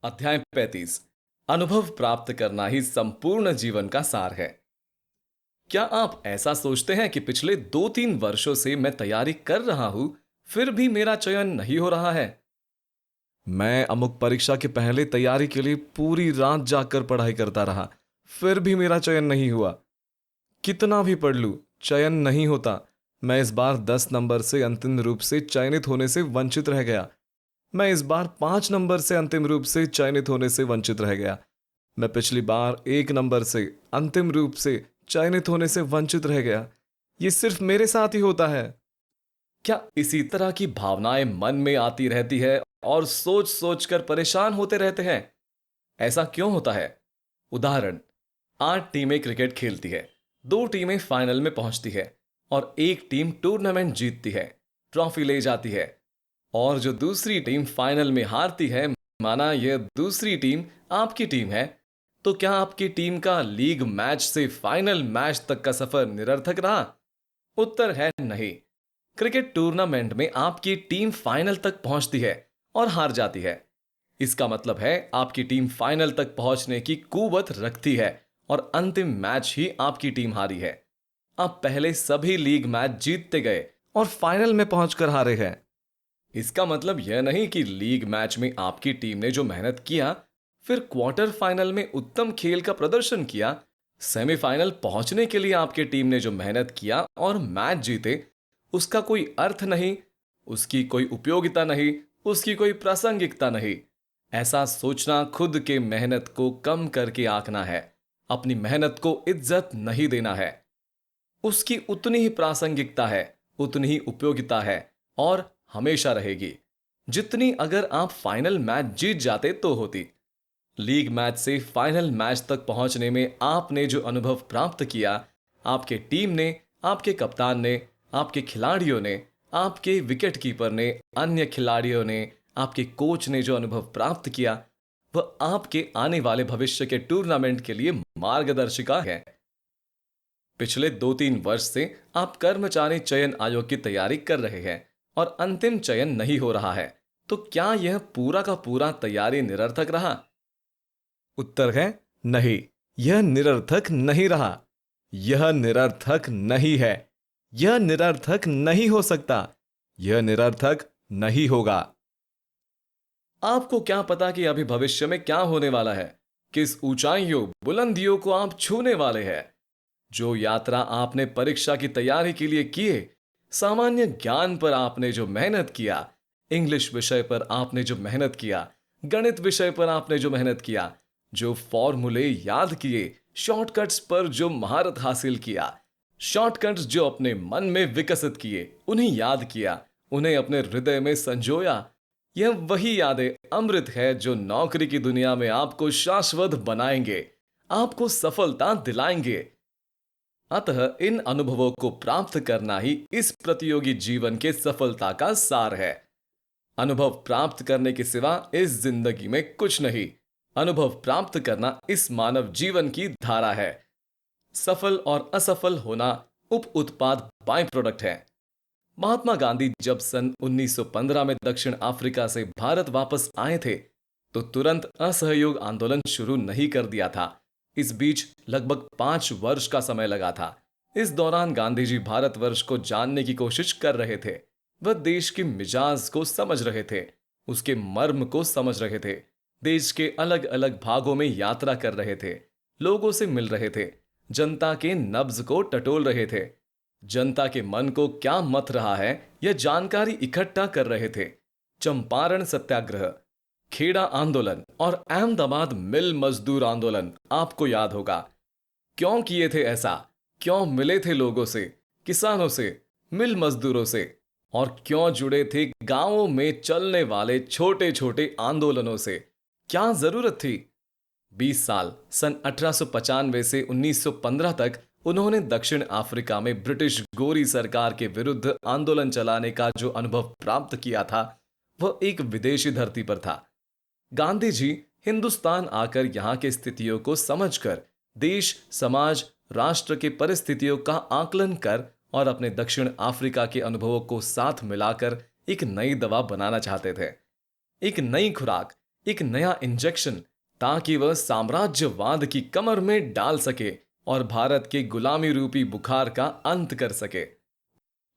अध्याय 35। अनुभव प्राप्त करना ही संपूर्ण जीवन का सार है। क्या आप ऐसा सोचते हैं कि पिछले 2-3 वर्षों से मैं तैयारी कर रहा हूं, फिर भी मेरा चयन नहीं हो रहा है? मैं अमुक परीक्षा के पहले तैयारी के लिए पूरी रात जाकर पढ़ाई करता रहा, फिर भी मेरा चयन नहीं हुआ। कितना भी पढ़ लूं, चयन नहीं होता। मैं इस बार 10 नंबर से अंतिम रूप से चयनित होने से वंचित रह गया। मैं इस बार 5 नंबर से अंतिम रूप से चयनित होने से वंचित रह गया। मैं पिछली बार 1 नंबर से अंतिम रूप से चयनित होने से वंचित रह गया। ये सिर्फ मेरे साथ ही होता है। क्या इसी तरह की भावनाएं मन में आती रहती है और सोच सोच कर परेशान होते रहते हैं? ऐसा क्यों होता है? उदाहरण, 8 टीमें क्रिकेट खेलती है, 2 टीमें फाइनल में पहुंचती है और एक टीम टूर्नामेंट जीतती है, ट्रॉफी ले जाती है। और जो दूसरी टीम फाइनल में हारती है, माना यह दूसरी टीम आपकी टीम है, तो क्या आपकी टीम का लीग मैच से फाइनल मैच तक का सफर निरर्थक रहा? उत्तर है नहीं। क्रिकेट टूर्नामेंट में आपकी टीम फाइनल तक पहुंचती है और हार जाती है। इसका मतलब है आपकी टीम फाइनल तक पहुंचने की कुवत रखती है और अंतिम मैच ही आपकी टीम हारी है। आप पहले सभी लीग मैच जीतते गए और फाइनल में पहुंचकर हारे हैं। इसका मतलब यह नहीं कि लीग मैच में आपकी टीम ने जो मेहनत किया, फिर क्वार्टर फाइनल में उत्तम खेल का प्रदर्शन किया, सेमीफाइनल पहुंचने के लिए आपकी टीम ने जो मेहनत किया और मैच जीते, उसका कोई अर्थ नहीं, उसकी कोई उपयोगिता नहीं, उसकी कोई प्रासंगिकता नहीं। ऐसा सोचना खुद के मेहनत को कम करके आंकना है, अपनी मेहनत को इज्जत नहीं देना है। उसकी उतनी ही प्रासंगिकता है, उतनी ही उपयोगिता है और हमेशा रहेगी, जितनी अगर आप फाइनल मैच जीत जाते तो होती। लीग मैच से फाइनल मैच तक पहुंचने में आपने जो अनुभव प्राप्त किया, आपके टीम ने, आपके कप्तान ने, आपके खिलाड़ियों ने, आपके विकेट कीपर ने, अन्य खिलाड़ियों ने, आपके कोच ने जो अनुभव प्राप्त किया, वह आपके आने वाले भविष्य के टूर्नामेंट के लिए मार्गदर्शिका है। पिछले 2-3 वर्ष से आप कर्मचारी चयन आयोग की तैयारी कर रहे हैं और अंतिम चयन नहीं हो रहा है, तो क्या यह पूरा का पूरा तैयारी निरर्थक रहा? उत्तर है नहीं। यह निरर्थक नहीं रहा। यह निरर्थक नहीं है। यह निरर्थक नहीं हो सकता। यह निरर्थक नहीं होगा। आपको क्या पता कि अभी भविष्य में क्या होने वाला है? किस ऊंचाइयों, बुलंदियों को आप छूने वाले हैं? जो यात्रा आपने परीक्षा की तैयारी के लिए किए, सामान्य ज्ञान पर आपने जो मेहनत किया, इंग्लिश विषय पर आपने जो मेहनत किया, गणित विषय पर आपने जो मेहनत किया, जो फॉर्मूले याद किए, शॉर्टकट्स पर जो महारत हासिल किया, शॉर्टकट्स जो अपने मन में विकसित किए, उन्हें याद किया, उन्हें अपने हृदय में संजोया, यह वही यादें अमृत है जो नौकरी की दुनिया में आपको शाश्वत बनाएंगे, आपको सफलता दिलाएंगे। अतः इन अनुभवों को प्राप्त करना ही इस प्रतियोगी जीवन के सफलता का सार है। अनुभव प्राप्त करने के सिवा इस जिंदगी में कुछ नहीं। अनुभव प्राप्त करना इस मानव जीवन की धारा है। सफल और असफल होना उप उत्पाद बाय प्रोडक्ट है। महात्मा गांधी जब सन 1915 में दक्षिण अफ्रीका से भारत वापस आए थे, तो तुरंत असहयोग आंदोलन शुरू नहीं कर दिया था। इस बीच लगभग 5 वर्ष का समय लगा था। इस दौरान गांधी जी भारतवर्ष को जानने की कोशिश कर रहे थे। वह देश के मिजाज को समझ रहे थे, उसके मर्म को समझ रहे थे, देश के अलग अलग भागों में यात्रा कर रहे थे, लोगों से मिल रहे थे, जनता के नब्ज को टटोल रहे थे, जनता के मन को क्या मथ रहा है यह जानकारी इकट्ठा कर रहे थे। चंपारण सत्याग्रह, खेड़ा आंदोलन और अहमदाबाद मिल मजदूर आंदोलन आपको याद होगा। क्यों किए थे ऐसा? क्यों मिले थे लोगों से, किसानों से, मिल मजदूरों से, और क्यों जुड़े थे गांवों में चलने वाले छोटे छोटे आंदोलनों से? क्या जरूरत थी? 20 साल, सन 1895 से 1915 तक उन्होंने दक्षिण अफ्रीका में ब्रिटिश गोरी सरकार के विरुद्ध आंदोलन चलाने का जो अनुभव प्राप्त किया था, वह एक विदेशी धरती पर था। गांधी जी हिंदुस्तान आकर यहां की स्थितियों को समझकर देश, समाज, राष्ट्र के परिस्थितियों का आकलन कर और अपने दक्षिण अफ्रीका के अनुभवों को साथ मिलाकर एक नई दवा बनाना चाहते थे। एक नई खुराक, एक नया इंजेक्शन, ताकि वह साम्राज्यवाद की कमर में डाल सके और भारत के गुलामी रूपी बुखार का अंत कर सके।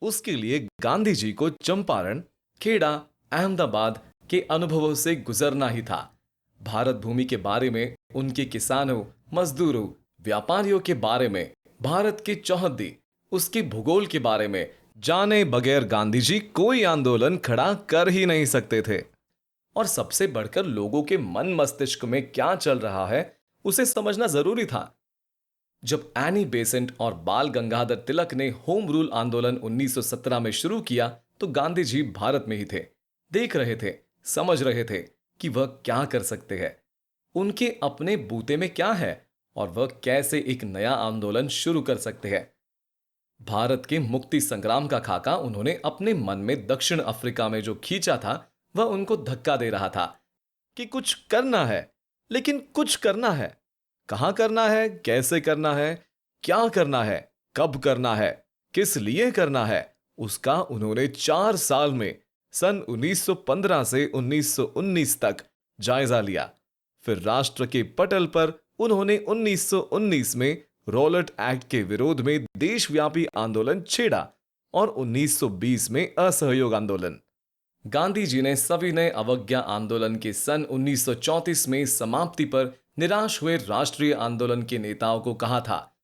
उसके लिए गांधी जी को चंपारण, खेड़ा, अहमदाबाद के अनुभवों से गुजरना ही था। भारत भूमि के बारे में, उनके किसानों, मजदूरों, व्यापारियों के बारे में, भारत के चौहद्दी, उसके भूगोल के बारे में जाने बगैर गांधी जी कोई आंदोलन खड़ा कर ही नहीं सकते थे। और सबसे बढ़कर लोगों के मन मस्तिष्क में क्या चल रहा है उसे समझना जरूरी था। जब एनी बेसेंट और बाल गंगाधर तिलक ने होम रूल आंदोलन 1917 में शुरू किया तो गांधी जी भारत में ही थे, देख रहे थे, समझ रहे थे कि वह क्या कर सकते हैं, उनके अपने बूते में क्या है और वह कैसे एक नया आंदोलन शुरू कर सकते हैं। भारत के मुक्ति संग्राम का खाका उन्होंने अपने मन में दक्षिण अफ्रीका में जो खींचा था वह उनको धक्का दे रहा था कि कुछ करना है, लेकिन कुछ करना है। कहां करना है, कैसे करना है, क्या करना है, कब करना है, किस लिए करना है, उसका उन्होंने 4 साल में सन 1915 से 1919 तक जायजा लिया। फिर राष्ट्र के पटल पर उन्होंने 1919 में रॉलेट एक्ट के विरोध में देशव्यापी आंदोलन छेड़ा और 1920 में असहयोग आंदोलन। गांधी जी ने सविनय अवज्ञा आंदोलन के सन 1934 में समाप्ति पर निराश हुए राष्ट्रीय आंदोलन के नेताओं को कहा था,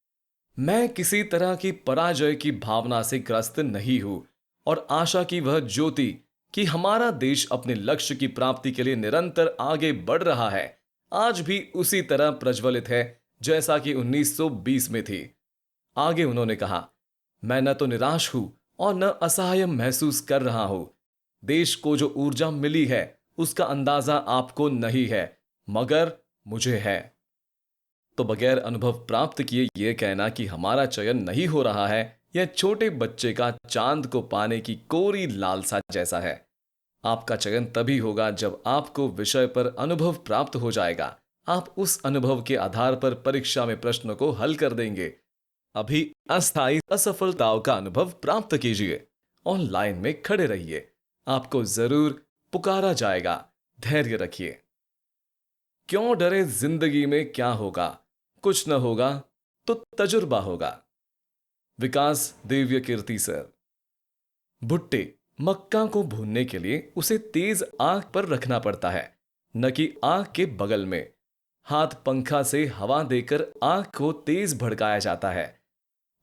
मैं किसी तरह की पराजय की भावना से ग्रस्त नहीं हूं और आशा की वह ज्योति कि हमारा देश अपने लक्ष्य की प्राप्ति के लिए निरंतर आगे बढ़ रहा है, आज भी उसी तरह प्रज्वलित है जैसा कि 1920 में थी। आगे उन्होंने कहा, मैं न तो निराश हूं और न असहाय महसूस कर रहा हूं। देश को जो ऊर्जा मिली है उसका अंदाजा आपको नहीं है, मगर मुझे है। तो बगैर अनुभव प्राप्त किए यह कहना कि हमारा चयन नहीं हो रहा है, यह छोटे बच्चे का चांद को पाने की कोरी लालसा जैसा है। आपका चयन तभी होगा जब आपको विषय पर अनुभव प्राप्त हो जाएगा। आप उस अनुभव के आधार पर परीक्षा में प्रश्नों को हल कर देंगे। अभी अस्थायी असफलताओं का अनुभव प्राप्त कीजिए और लाइन में खड़े रहिए, आपको जरूर पुकारा जाएगा। धैर्य रखिए। क्यों डरे, जिंदगी में क्या होगा, कुछ न होगा तो तजुर्बा होगा। विकास दिव्य कीर्ति सर। भुट्टे मक्का को भूनने के लिए उसे तेज आग पर रखना पड़ता है, न कि आग के बगल में। हाथ पंखा से हवा देकर आग को तेज भड़काया जाता है।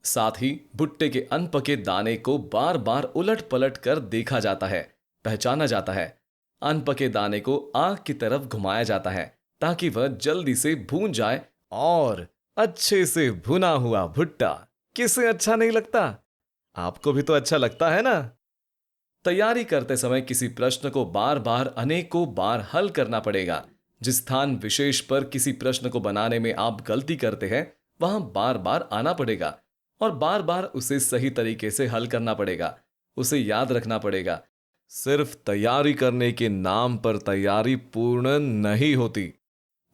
साथ ही भुट्टे के अनपके दाने को बार बार उलट पलट कर देखा जाता है, पहचाना जाता है। अनपके दाने को आग की तरफ घुमाया जाता है ताकि वह जल्दी से भून जाए। और अच्छे से भुना हुआ भुट्टा किसे अच्छा नहीं लगता? आपको भी तो अच्छा लगता है ना? तैयारी करते समय किसी प्रश्न को बार बार अनेकों बार हल करना पड़ेगा। जिस स्थान विशेष पर किसी प्रश्न को बनाने में आप गलती करते हैं वहां बार बार आना पड़ेगा और बार बार उसे सही तरीके से हल करना पड़ेगा, उसे याद रखना पड़ेगा। सिर्फ तैयारी करने के नाम पर तैयारी पूर्ण नहीं होती।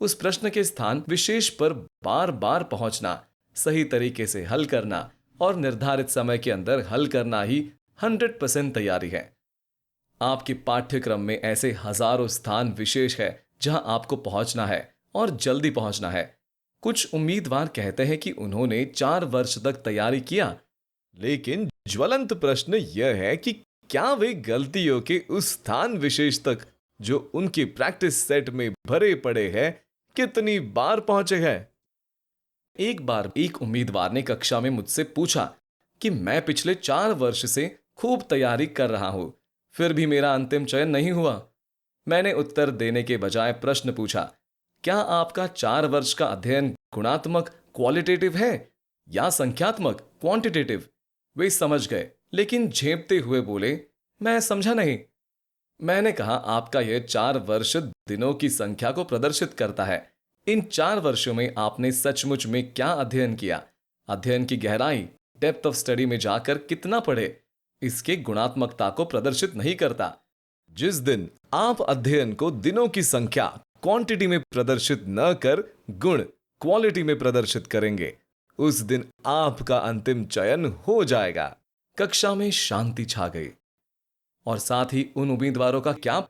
उस प्रश्न के स्थान विशेष पर बार बार पहुंचना, सही तरीके से हल करना और निर्धारित समय के अंदर हल करना ही 100% तैयारी है। आपके पाठ्यक्रम में ऐसे हजारों स्थान विशेष है जहां आपको पहुंचना है और जल्दी पहुंचना है। कुछ उम्मीदवार कहते हैं कि उन्होंने 4 वर्ष तक तैयारी किया, लेकिन ज्वलंत प्रश्न यह है कि क्या वे गलतियों के उस स्थान विशेष तक जो उनके प्रैक्टिस सेट में भरे पड़े हैं कितनी बार पहुंचे हैं? एक बार एक उम्मीदवार ने कक्षा में मुझसे पूछा कि मैं पिछले 4 वर्ष से खूब तैयारी कर रहा हूं, फिर भी मेरा अंतिम चयन नहीं हुआ। मैंने उत्तर देने के बजाय प्रश्न पूछा, क्या आपका 4 वर्ष का अध्ययन गुणात्मक क्वालिटेटिव है या संख्यात्मक क्वांटिटेटिव? वे समझ गए, लेकिन झेपते हुए बोले, मैं समझा नहीं। मैंने कहा, आपका यह 4 वर्ष दिनों की संख्या को प्रदर्शित करता है। इन 4 वर्षों में आपने सचमुच में क्या अध्ययन किया? अध्ययन की गहराई, डेप्थ ऑफ स्टडी में जाकर कितना पढ़े, इसके गुणात्मकता को प्रदर्शित नहीं करता। जिस दिन आप अध्ययन को दिनों की संख्या क्वांटिटी में प्रदर्शित न कर गुण क्वालिटी में प्रदर्शित करेंगे, उस दिन आपका अंतिम चयन हो जाएगा। कक्षा में शांति छा गई और साथ ही उन उम्मीदवारों का क्या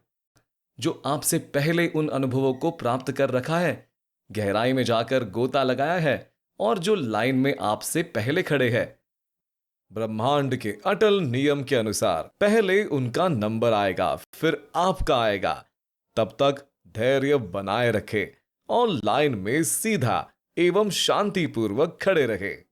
जो आपसे पहले उन अनुभवों को प्राप्त कर रखा है, गहराई में जाकर गोता लगाया है और जो लाइन में आपसे पहले खड़े हैं। ब्रह्मांड के अटल नियम के अनुसार पहले उनका नंबर आएगा, फिर आपका आएगा। तब तक धैर्य बनाए रखें और लाइन में सीधा एवं शांतिपूर्वक खड़े रहे।